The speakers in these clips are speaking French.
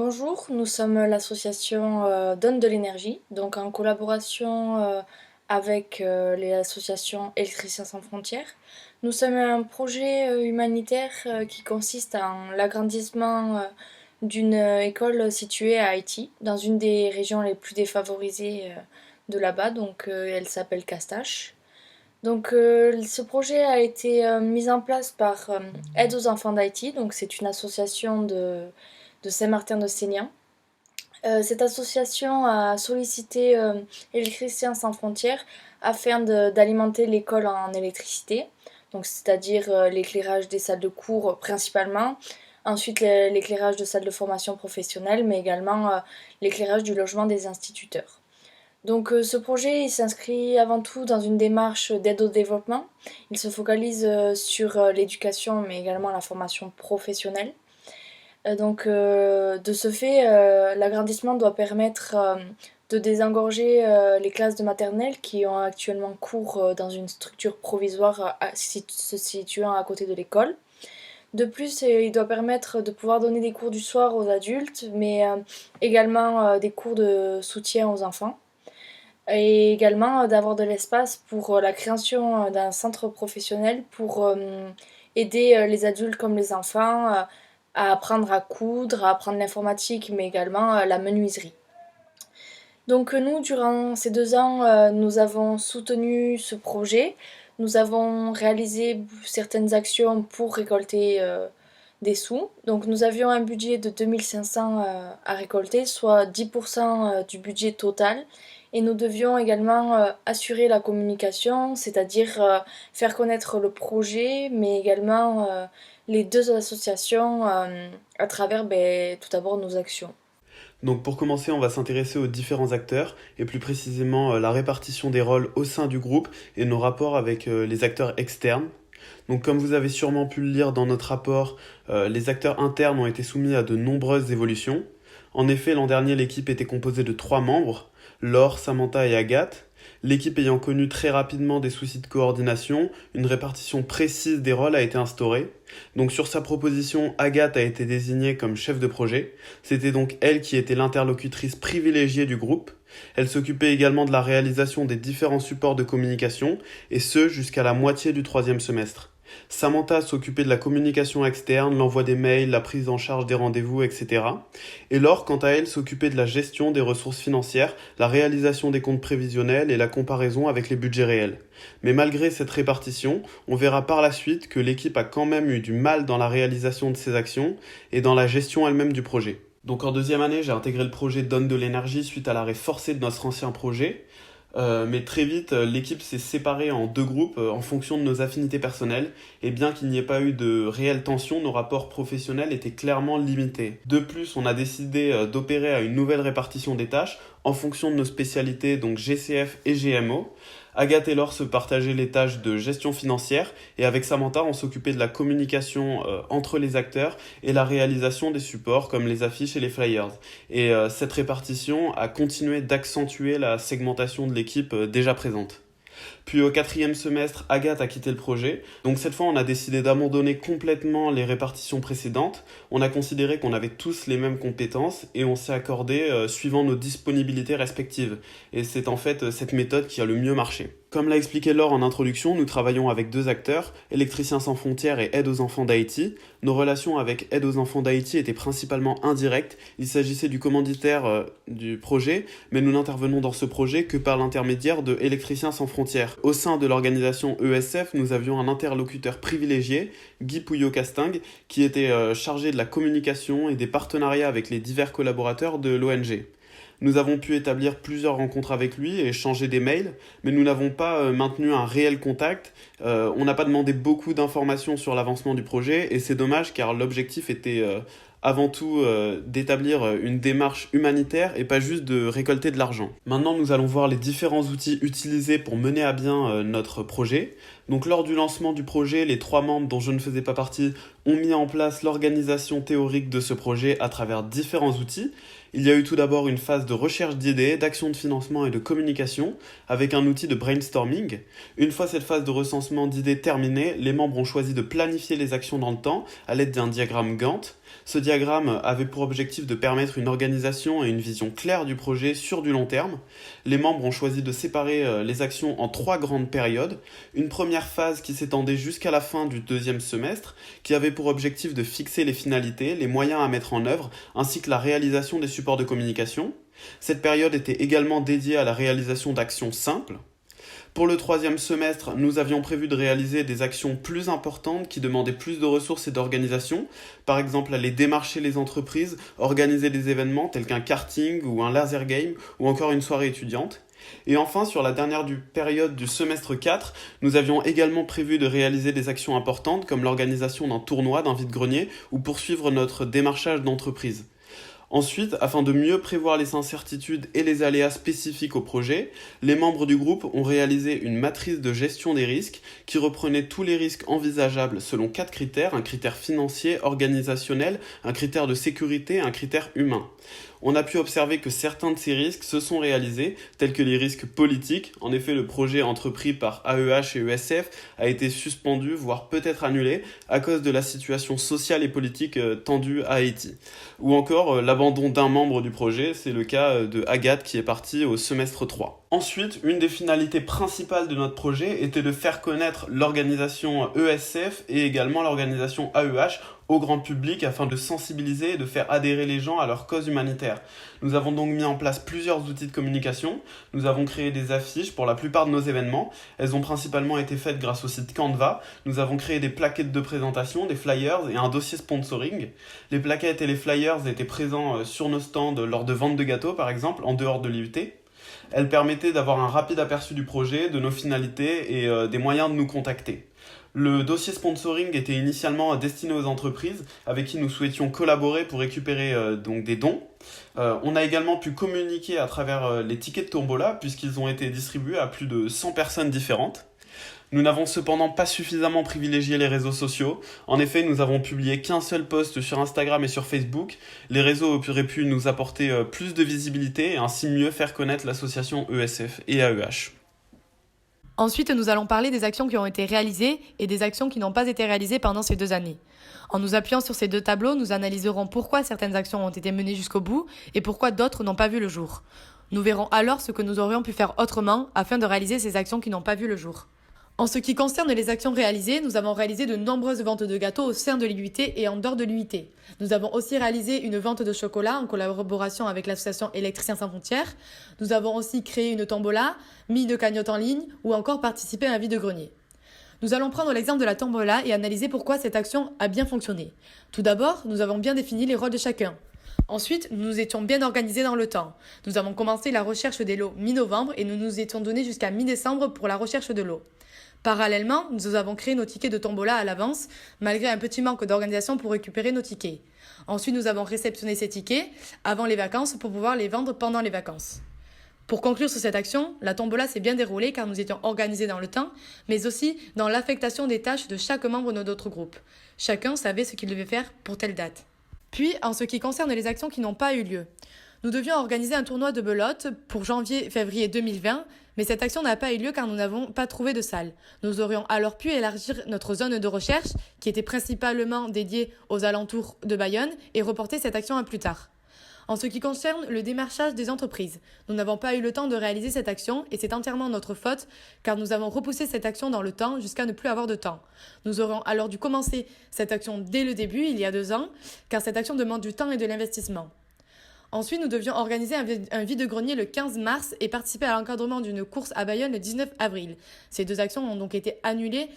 Bonjour, nous sommes l'association Donne de l'énergie, donc en collaboration avec l'association Électriciens sans frontières. Nous sommes un projet humanitaire qui consiste en l'agrandissement d'une école située à Haïti, dans une des régions les plus défavorisées de là-bas, donc elle s'appelle Castache. Donc ce projet a été mis en place par Aide aux enfants d'Haïti, donc c'est une association de Saint-Martin-de-Sénian. Cette association a sollicité Électriciens sans frontières afin d'alimenter l'école en électricité, donc c'est-à-dire l'éclairage des salles de cours principalement, ensuite l'éclairage de salles de formation professionnelle, mais également l'éclairage du logement des instituteurs. Donc ce projet il s'inscrit avant tout dans une démarche d'aide au développement. Il se focalise sur l'éducation mais également la formation professionnelle. De ce fait, l'agrandissement doit permettre de désengorger les classes de maternelle qui ont actuellement cours dans une structure provisoire se situant à côté de l'école. De plus, il doit permettre de pouvoir donner des cours du soir aux adultes, mais également des cours de soutien aux enfants. Et également d'avoir de l'espace pour la création d'un centre professionnel pour aider les adultes comme les enfants à apprendre à coudre, à apprendre l'informatique, mais également la menuiserie. Donc nous, durant ces 2 ans, nous avons soutenu ce projet. Nous avons réalisé certaines actions pour récolter des sous. Donc nous avions un budget de 2500 à récolter, soit 10% du budget total. Et nous devions également assurer la communication, c'est-à-dire faire connaître le projet, mais également les deux associations à travers tout d'abord nos actions. Donc pour commencer, on va s'intéresser aux différents acteurs et plus précisément la répartition des rôles au sein du groupe et nos rapports avec les acteurs externes. Donc comme vous avez sûrement pu le lire dans notre rapport, les acteurs internes ont été soumis à de nombreuses évolutions. En effet, l'an dernier, l'équipe était composée de 3 membres, Laure, Samantha et Agathe. L'équipe ayant connu très rapidement des soucis de coordination, une répartition précise des rôles a été instaurée. Donc sur sa proposition, Agathe a été désignée comme chef de projet. C'était donc elle qui était l'interlocutrice privilégiée du groupe. Elle s'occupait également de la réalisation des différents supports de communication, et ce jusqu'à la moitié du troisième semestre. Samantha s'occupait de la communication externe, l'envoi des mails, la prise en charge des rendez-vous, etc. Et Laure, quant à elle, s'occupait de la gestion des ressources financières, la réalisation des comptes prévisionnels et la comparaison avec les budgets réels. Mais malgré cette répartition, on verra par la suite que l'équipe a quand même eu du mal dans la réalisation de ses actions et dans la gestion elle-même du projet. Donc en deuxième année, j'ai intégré le projet Donne de l'énergie suite à l'arrêt forcé de notre ancien projet. Mais très vite, l'équipe s'est séparée en 2 groupes en fonction de nos affinités personnelles, et bien qu'il n'y ait pas eu de réelle tension, nos rapports professionnels étaient clairement limités. De plus, on a décidé d'opérer à une nouvelle répartition des tâches en fonction de nos spécialités, donc GCF et GMO. Agathe et Laure se partageaient les tâches de gestion financière, et avec Samantha, on s'occupait de la communication entre les acteurs et la réalisation des supports comme les affiches et les flyers. Et cette répartition a continué d'accentuer la segmentation de l'équipe déjà présente. Puis au quatrième semestre, Agathe a quitté le projet. Donc cette fois, on a décidé d'abandonner complètement les répartitions précédentes. On a considéré qu'on avait tous les mêmes compétences et on s'est accordé suivant nos disponibilités respectives. Et c'est en fait cette méthode qui a le mieux marché. Comme l'a expliqué Laure en introduction, nous travaillons avec 2 acteurs, Électriciens sans frontières et Aide aux enfants d'Haïti. Nos relations avec Aide aux enfants d'Haïti étaient principalement indirectes. Il s'agissait du commanditaire du projet, mais nous n'intervenons dans ce projet que par l'intermédiaire de Électriciens sans frontières. Au sein de l'organisation ESF, nous avions un interlocuteur privilégié, Guy Pouillot-Castingue, qui était chargé de la communication et des partenariats avec les divers collaborateurs de l'ONG. Nous avons pu établir plusieurs rencontres avec lui et échanger des mails, mais nous n'avons pas maintenu un réel contact. On n'a pas demandé beaucoup d'informations sur l'avancement du projet, et c'est dommage car l'objectif était avant tout d'établir une démarche humanitaire et pas juste de récolter de l'argent. Maintenant, nous allons voir les différents outils utilisés pour mener à bien notre projet. Donc lors du lancement du projet, les 3 membres dont je ne faisais pas partie ont mis en place l'organisation théorique de ce projet à travers différents outils. Il y a eu tout d'abord une phase de recherche d'idées, d'action de financement et de communication avec un outil de brainstorming. Une fois cette phase de recensement d'idées terminée, les membres ont choisi de planifier les actions dans le temps à l'aide d'un diagramme Gantt. Ce diagramme avait pour objectif de permettre une organisation et une vision claire du projet sur du long terme. Les membres ont choisi de séparer les actions en 3 grandes périodes. Une première phase qui s'étendait jusqu'à la fin du deuxième semestre, qui avait pour objectif de fixer les finalités, les moyens à mettre en œuvre, ainsi que la réalisation des supports de communication. Cette période était également dédiée à la réalisation d'actions simples. Pour le troisième semestre, nous avions prévu de réaliser des actions plus importantes qui demandaient plus de ressources et d'organisation. Par exemple, aller démarcher les entreprises, organiser des événements tels qu'un karting ou un laser game ou encore une soirée étudiante. Et enfin, sur la dernière période du semestre 4, nous avions également prévu de réaliser des actions importantes comme l'organisation d'un tournoi, d'un vide-grenier ou poursuivre notre démarchage d'entreprise. Ensuite, afin de mieux prévoir les incertitudes et les aléas spécifiques au projet, les membres du groupe ont réalisé une matrice de gestion des risques qui reprenait tous les risques envisageables selon 4 critères, un critère financier, organisationnel, un critère de sécurité et un critère humain. On a pu observer que certains de ces risques se sont réalisés, tels que les risques politiques. En effet, le projet entrepris par AEH et ESF a été suspendu, voire peut-être annulé, à cause de la situation sociale et politique tendue à Haïti. Ou encore l'abandon d'un membre du projet, c'est le cas de Agathe qui est partie au semestre 3. Ensuite, une des finalités principales de notre projet était de faire connaître l'organisation ESF et également l'organisation AEH au grand public afin de sensibiliser et de faire adhérer les gens à leur cause humanitaire. Nous avons donc mis en place plusieurs outils de communication. Nous avons créé des affiches pour la plupart de nos événements. Elles ont principalement été faites grâce au site Canva. Nous avons créé des plaquettes de présentation, des flyers et un dossier sponsoring. Les plaquettes et les flyers étaient présents sur nos stands lors de ventes de gâteaux par exemple, en dehors de l'IUT. Elles permettaient d'avoir un rapide aperçu du projet, de nos finalités et des moyens de nous contacter. Le dossier sponsoring était initialement destiné aux entreprises avec qui nous souhaitions collaborer pour récupérer donc des dons. On a également pu communiquer à travers les tickets de tombola puisqu'ils ont été distribués à plus de 100 personnes différentes. Nous n'avons cependant pas suffisamment privilégié les réseaux sociaux. En effet, nous avons publié qu'un seul post sur Instagram et sur Facebook. Les réseaux auraient pu nous apporter plus de visibilité et ainsi mieux faire connaître l'association ESF et AEH. Ensuite, nous allons parler des actions qui ont été réalisées et des actions qui n'ont pas été réalisées pendant ces 2 années. En nous appuyant sur ces 2 tableaux, nous analyserons pourquoi certaines actions ont été menées jusqu'au bout et pourquoi d'autres n'ont pas vu le jour. Nous verrons alors ce que nous aurions pu faire autrement afin de réaliser ces actions qui n'ont pas vu le jour. En ce qui concerne les actions réalisées, nous avons réalisé de nombreuses ventes de gâteaux au sein de l'IUT et en dehors de l'IUT. Nous avons aussi réalisé une vente de chocolat en collaboration avec l'association Électriciens sans frontières. Nous avons aussi créé une tombola, mis de cagnotte en ligne ou encore participé à un vide-grenier. Nous allons prendre l'exemple de la tombola et analyser pourquoi cette action a bien fonctionné. Tout d'abord, nous avons bien défini les rôles de chacun. Ensuite, nous nous étions bien organisés dans le temps. Nous avons commencé la recherche des lots mi-novembre et nous nous étions donné jusqu'à mi-décembre pour la recherche de lots. Parallèlement, nous avons créé nos tickets de tombola à l'avance, malgré un petit manque d'organisation pour récupérer nos tickets. Ensuite, nous avons réceptionné ces tickets avant les vacances pour pouvoir les vendre pendant les vacances. Pour conclure sur cette action, la tombola s'est bien déroulée car nous étions organisés dans le temps, mais aussi dans l'affectation des tâches de chaque membre de notre groupe. Chacun savait ce qu'il devait faire pour telle date. Puis, en ce qui concerne les actions qui n'ont pas eu lieu, nous devions organiser un tournoi de belote pour janvier-février 2020, mais cette action n'a pas eu lieu car nous n'avons pas trouvé de salle. Nous aurions alors pu élargir notre zone de recherche, qui était principalement dédiée aux alentours de Bayonne, et reporter cette action à plus tard. En ce qui concerne le démarchage des entreprises, nous n'avons pas eu le temps de réaliser cette action et c'est entièrement notre faute car nous avons repoussé cette action dans le temps jusqu'à ne plus avoir de temps. Nous aurions alors dû commencer cette action dès le début, il y a 2 ans, car cette action demande du temps et de l'investissement. Ensuite, nous devions organiser un vide-grenier le 15 mars et participer à l'encadrement d'une course à Bayonne le 19 avril. Ces 2 actions ont donc été annulées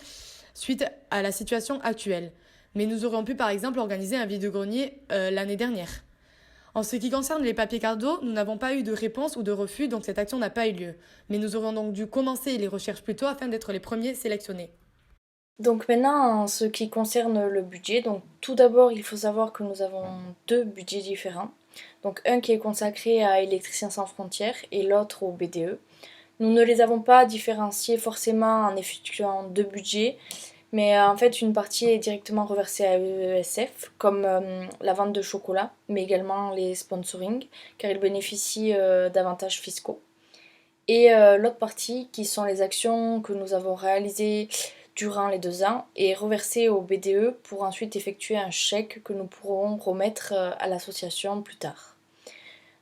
suite à la situation actuelle. Mais nous aurions pu par exemple organiser un vide-grenier l'année dernière. En ce qui concerne les papiers cadeaux, nous n'avons pas eu de réponse ou de refus, donc cette action n'a pas eu lieu. Mais nous aurions donc dû commencer les recherches plus tôt afin d'être les premiers sélectionnés. Donc maintenant, en ce qui concerne le budget, donc tout d'abord, il faut savoir que nous avons 2 budgets différents. Donc un qui est consacré à Électriciens sans frontières et l'autre au BDE. Nous ne les avons pas différenciés forcément en effectuant 2 budgets, Mais en fait, une partie est directement reversée à ESF, comme la vente de chocolat, mais également les sponsoring, car ils bénéficient d'avantages fiscaux. Et l'autre partie, qui sont les actions que nous avons réalisées durant les 2 ans, est reversée au BDE pour ensuite effectuer un chèque que nous pourrons remettre à l'association plus tard.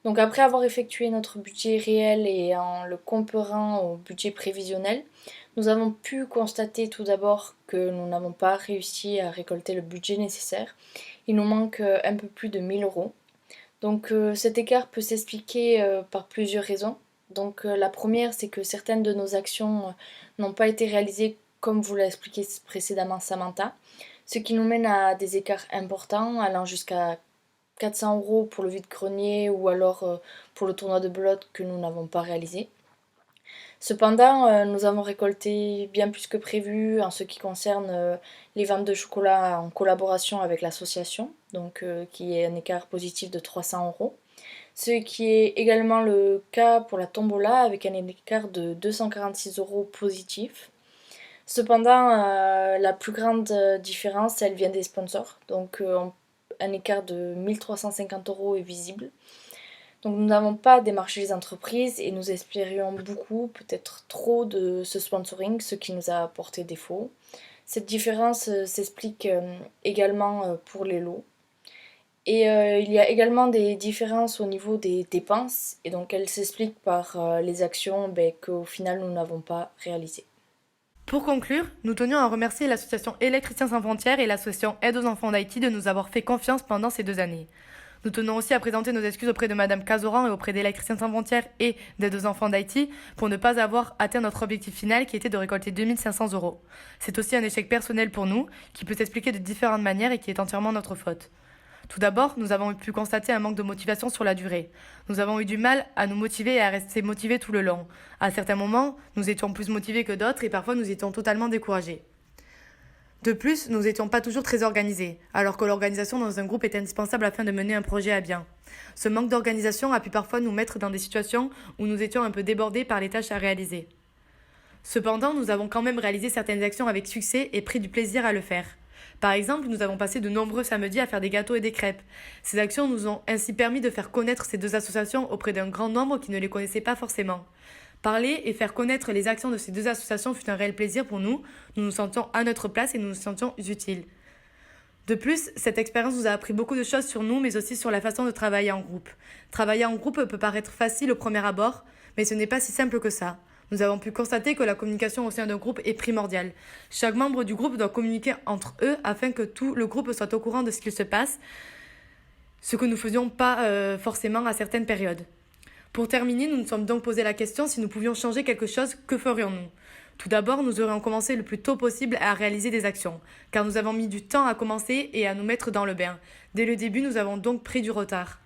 Donc après avoir effectué notre budget réel et en le comparant au budget prévisionnel, nous avons pu constater tout d'abord que nous n'avons pas réussi à récolter le budget nécessaire. Il nous manque un peu plus de 1000 euros. Donc cet écart peut s'expliquer par plusieurs raisons. Donc la première, c'est que certaines de nos actions n'ont pas été réalisées comme vous l'a expliqué précédemment Samantha, ce qui nous mène à des écarts importants allant jusqu'à 400 euros pour le vide-grenier ou alors pour le tournoi de belote que nous n'avons pas réalisé. Cependant, nous avons récolté bien plus que prévu en ce qui concerne les ventes de chocolat en collaboration avec l'association, donc qui est un écart positif de 300 euros. Ce qui est également le cas pour la tombola avec un écart de 246 euros positif. Cependant, la plus grande différence, elle vient des sponsors. Donc un écart de 1350 euros est visible. Donc nous n'avons pas démarché les entreprises et nous espérions beaucoup, peut-être trop, de ce sponsoring, ce qui nous a porté défaut. Cette différence s'explique également pour les lots. Et il y a également des différences au niveau des dépenses, et donc elles s'expliquent par les actions qu'au final nous n'avons pas réalisées. Pour conclure, nous tenions à remercier l'association Électriciens sans frontières et l'association Aide aux enfants d'Haïti de nous avoir fait confiance pendant ces 2 années. Nous tenons aussi à présenter nos excuses auprès de Madame Cazoran et auprès d'Électriciens sans frontières et d'Aide aux enfants d'Haïti pour ne pas avoir atteint notre objectif final qui était de récolter 2500 euros. C'est aussi un échec personnel pour nous qui peut s'expliquer de différentes manières et qui est entièrement notre faute. Tout d'abord, nous avons pu constater un manque de motivation sur la durée. Nous avons eu du mal à nous motiver et à rester motivés tout le long. À certains moments, nous étions plus motivés que d'autres et parfois nous étions totalement découragés. De plus, nous n'étions pas toujours très organisés, alors que l'organisation dans un groupe est indispensable afin de mener un projet à bien. Ce manque d'organisation a pu parfois nous mettre dans des situations où nous étions un peu débordés par les tâches à réaliser. Cependant, nous avons quand même réalisé certaines actions avec succès et pris du plaisir à le faire. Par exemple, nous avons passé de nombreux samedis à faire des gâteaux et des crêpes. Ces actions nous ont ainsi permis de faire connaître ces 2 associations auprès d'un grand nombre qui ne les connaissait pas forcément. Parler et faire connaître les actions de ces 2 associations fut un réel plaisir pour nous. Nous nous sentions à notre place et nous nous sentions utiles. De plus, cette expérience nous a appris beaucoup de choses sur nous, mais aussi sur la façon de travailler en groupe. Travailler en groupe peut paraître facile au premier abord, mais ce n'est pas si simple que ça. Nous avons pu constater que la communication au sein d'un groupe est primordiale. Chaque membre du groupe doit communiquer entre eux afin que tout le groupe soit au courant de ce qu'il se passe, ce que nous ne faisions pas forcément à certaines périodes. Pour terminer, nous nous sommes donc posé la question si nous pouvions changer quelque chose, que ferions-nous ? Tout d'abord, nous aurions commencé le plus tôt possible à réaliser des actions, car nous avons mis du temps à commencer et à nous mettre dans le bain. Dès le début, nous avons donc pris du retard.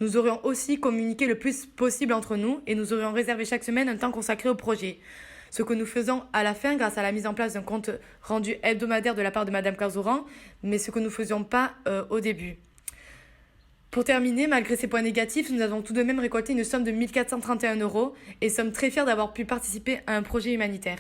Nous aurions aussi communiqué le plus possible entre nous et nous aurions réservé chaque semaine un temps consacré au projet. Ce que nous faisons à la fin grâce à la mise en place d'un compte rendu hebdomadaire de la part de Madame Cazoran, mais ce que nous ne faisions pas au début. Pour terminer, malgré ces points négatifs, nous avons tout de même récolté une somme de 1431 € et sommes très fiers d'avoir pu participer à un projet humanitaire.